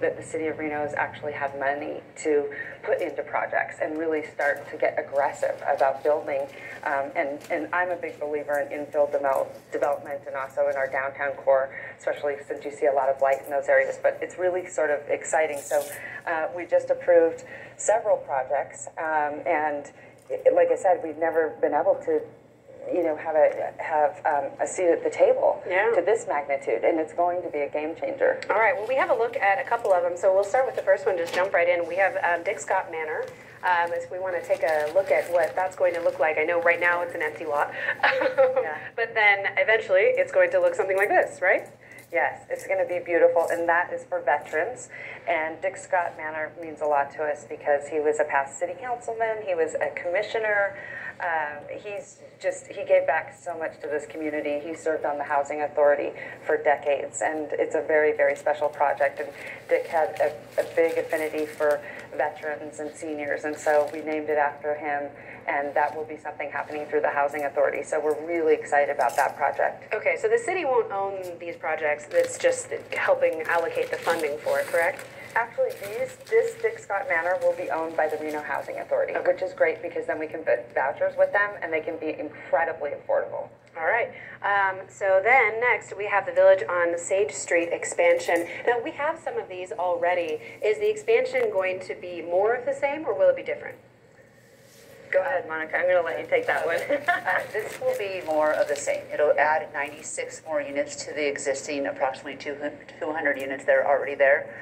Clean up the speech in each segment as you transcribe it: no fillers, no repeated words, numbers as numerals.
that the city of Reno has actually had money to put into projects and really start to get aggressive about building. And I'm a big believer in infill development and also in our downtown core, especially since you see a lot of light in those areas. But it's really sort of exciting. So we just approved several projects, and like I said, we've never been able to have a seat at the table to this magnitude, and it's going to be a game changer. All right, well, we have a look at a couple of them, so we'll start with the first one, just jump right in. We have Dick Scott Manor. As we want to take a look at what that's going to look like. I know right now it's an empty lot, but then eventually it's going to look something like this, right? Yes, it's going to be beautiful, and that is for veterans. And Dick Scott Manor means a lot to us because he was a past city councilman, he was a commissioner. He gave back so much to this community. He served on the Housing Authority for decades, and it's a very, very special project. And Dick had a big affinity for veterans and seniors, and so we named it after him, and that will be something happening through the Housing Authority. So we're really excited about that project. Okay, so the city won't own these projects. It's just helping allocate the funding for it, correct? Actually, this Dick Scott Manor will be owned by the Reno Housing Authority, which is great because then we can put vouchers with them and they can be incredibly affordable. All right. So then next we have the Village on Sage Street expansion. Now we have some of these already. Is the expansion going to be more of the same or will it be different? Go ahead, Monica. I'm going to let you take that one. This will be more of the same. It'll add 96 more units to the existing approximately 200 units that are already there.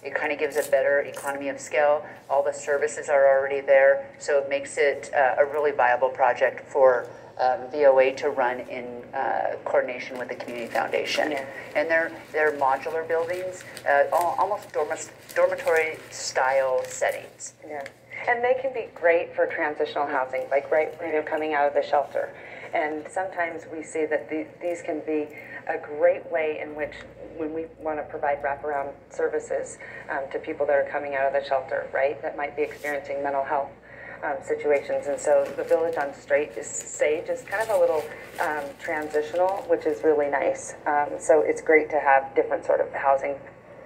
It kind of gives a better economy of scale. All the services are already there, so it makes it a really viable project for VOA to run in coordination with the Community Foundation. Yeah. And they're modular buildings, almost dormitory style settings. Yeah. And they can be great for transitional housing, like coming out of the shelter. And sometimes we see that these can be a great way in which, when we want to provide wraparound services to people that are coming out of the shelter, right, that might be experiencing mental health situations. And so the Village on Sage is kind of a little transitional, which is really nice. So it's great to have different sort of housing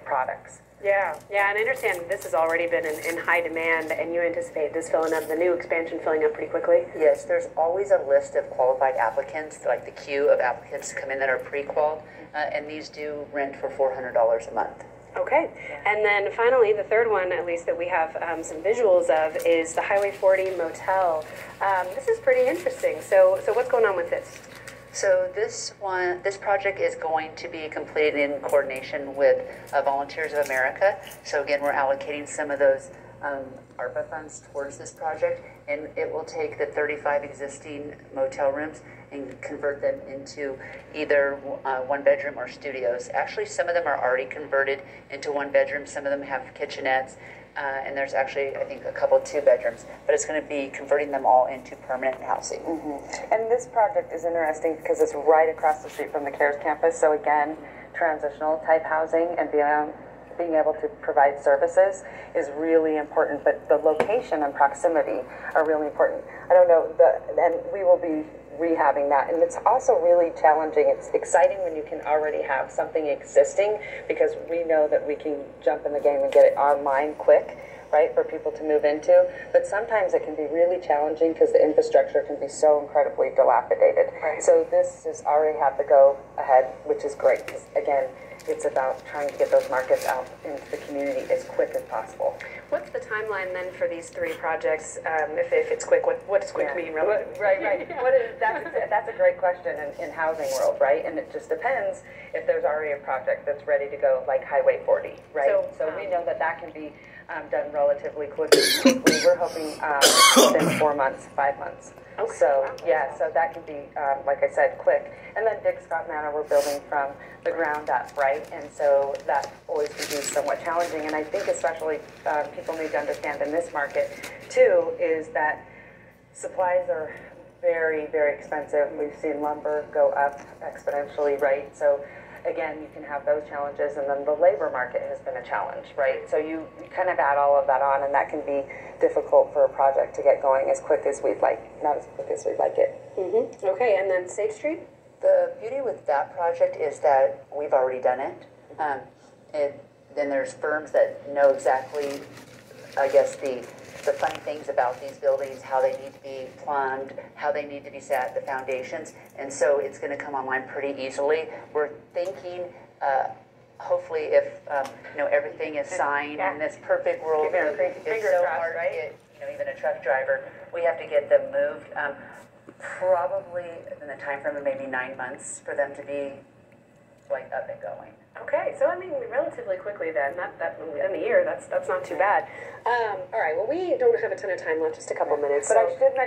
products. Yeah, and I understand this has already been in high demand, and you anticipate this filling up, the new expansion filling up pretty quickly? Yes, there's always a list of qualified applicants, like the queue of applicants to come in that are pre-qualified, and these do rent for $400 a month. Okay, and then finally, the third one, at least that we have some visuals of, is the Highway 40 Motel. This is pretty interesting. So what's going on with this? So this project is going to be completed in coordination with Volunteers of America. So again, we're allocating some of those ARPA funds towards this project, and it will take the 35 existing motel rooms and convert them into either one bedroom or studios. Actually, some of them are already converted into one bedroom. Some of them have kitchenettes. And there's actually, I think, a couple 2 bedrooms, but it's going to be converting them all into permanent housing. Mm-hmm. And this project is interesting because it's right across the street from the CARES campus. So again, transitional type housing and being able to provide services is really important. But the location and proximity are really important. I don't know, and we will be rehabbing that, and it's also really challenging. It's exciting when you can already have something existing, because we know that we can jump in the game and get it online quick, right, for people to move into. But sometimes it can be really challenging because the infrastructure can be so incredibly dilapidated. Right. So this has already had the go ahead, which is great, because again, it's about trying to get those markets out into the community as quick as possible. What's the timeline then for these 3 projects? If it's quick, what does quick mean? Really? Right. That's a great question in housing world, right? And it just depends if there's already a project that's ready to go, like Highway 40, right? So we know that can be done relatively quickly. We're hoping within 4 months, 5 months. Okay. So so that can be, like I said, quick. And then Dick Scott Manor, we're building from the ground up, right? And so that always can be somewhat challenging. And I think especially people need to understand in this market too is that supplies are very, very expensive. We've seen lumber go up exponentially, right? So again, you can have those challenges, and then the labor market has been a challenge, right? So you kind of add all of that on, and that can be difficult for a project to get going as quick as we'd like, not as quick as we'd like it. Mm-hmm. Okay, and then Sage Street? The beauty with that project is that we've already done it. then there's firms that know exactly, I guess, the funny things about these buildings, how they need to be plumbed, how they need to be set, the foundations, and so it's going to come online pretty easily. We're thinking, hopefully, if everything is signed in this perfect world, it's so hard to get, even a truck driver. We have to get them moved. Probably in the time frame of maybe 9 months for them to be like up and going. Okay, so I mean, relatively quickly then, that in a year, that's not too bad. All right, well, we don't have a ton of time left, just a couple minutes. But so. I should mention